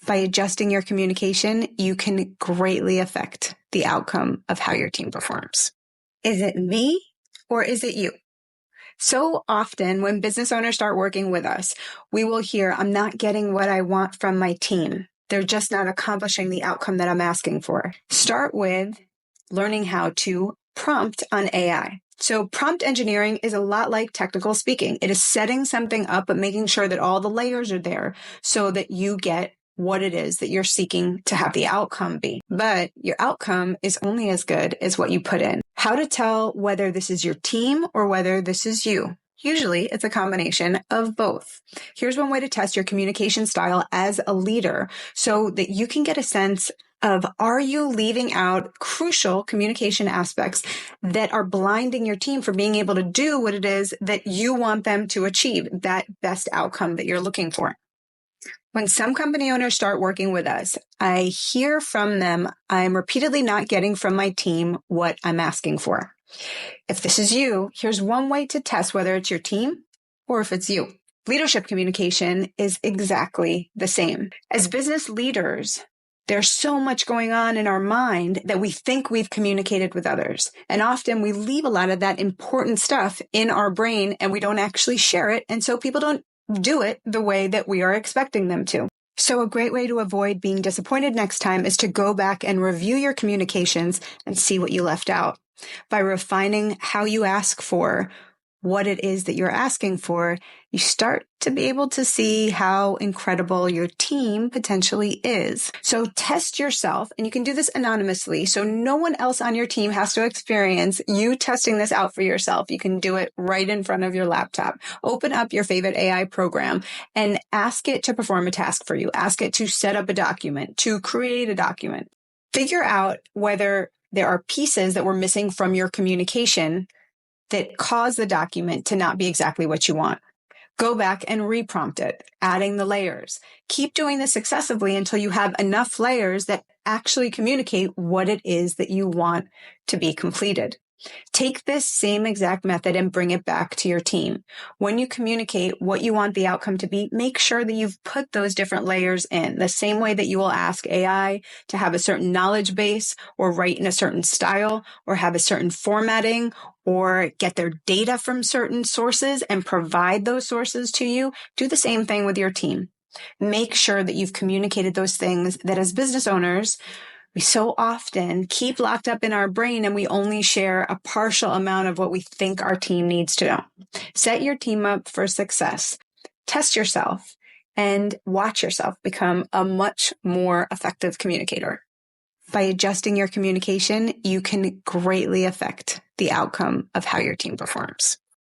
By adjusting your communication, you can greatly affect the outcome of how your team performs. Is it me or is it you? So often when business owners start working with us, we will hear, I'm not getting what I want from my team. They're just not accomplishing the outcome that I'm asking for. Start with learning how to prompt on AI. So prompt engineering is a lot like technical speaking. It is setting something up, but making sure that all the layers are there so that you get what it is that you're seeking to have the outcome be. But your outcome is only as good as what you put in. How to tell whether this is your team or whether this is you. Usually it's a combination of both. Here's one way to test your communication style as a leader so that you can get a sense of, are you leaving out crucial communication aspects that are blinding your team from being able to do what it is that you want them to achieve, that best outcome that you're looking for? When some company owners start working with us, I hear from them, I'm repeatedly not getting from my team what I'm asking for. If this is you, here's one way to test whether it's your team or if it's you. Leadership communication is exactly the same. As business leaders, there's so much going on in our mind that we think we've communicated with others. And often we leave a lot of that important stuff in our brain and we don't actually share it. And so people don't do it the way that we are expecting them to. So a great way to avoid being disappointed next time is to go back and review your communications and see what you left out. By refining how you ask for what it is that you're asking for, you start to be able to see how incredible your team potentially is. So test yourself, and you can do this anonymously, so no one else on your team has to experience you testing this out for yourself. You can do it right in front of your laptop. Open up your favorite AI program and ask it to perform a task for you. Ask it to set up a document, to create a document. Figure out whether there are pieces that were missing from your communication that cause the document to not be exactly what you want. Go back and reprompt it, adding the layers. Keep doing this successively until you have enough layers that actually communicate what it is that you want to be completed. Take this same exact method and bring it back to your team. When you communicate what you want the outcome to be, make sure that you've put those different layers in. The same way that you will ask AI to have a certain knowledge base or write in a certain style or have a certain formatting or get their data from certain sources and provide those sources to you, do the same thing with your team. Make sure that you've communicated those things that as business owners, we so often keep locked up in our brain and we only share a partial amount of what we think our team needs to know. Set your team up for success. Test yourself and watch yourself become a much more effective communicator. By adjusting your communication, you can greatly affect the outcome of how your team performs.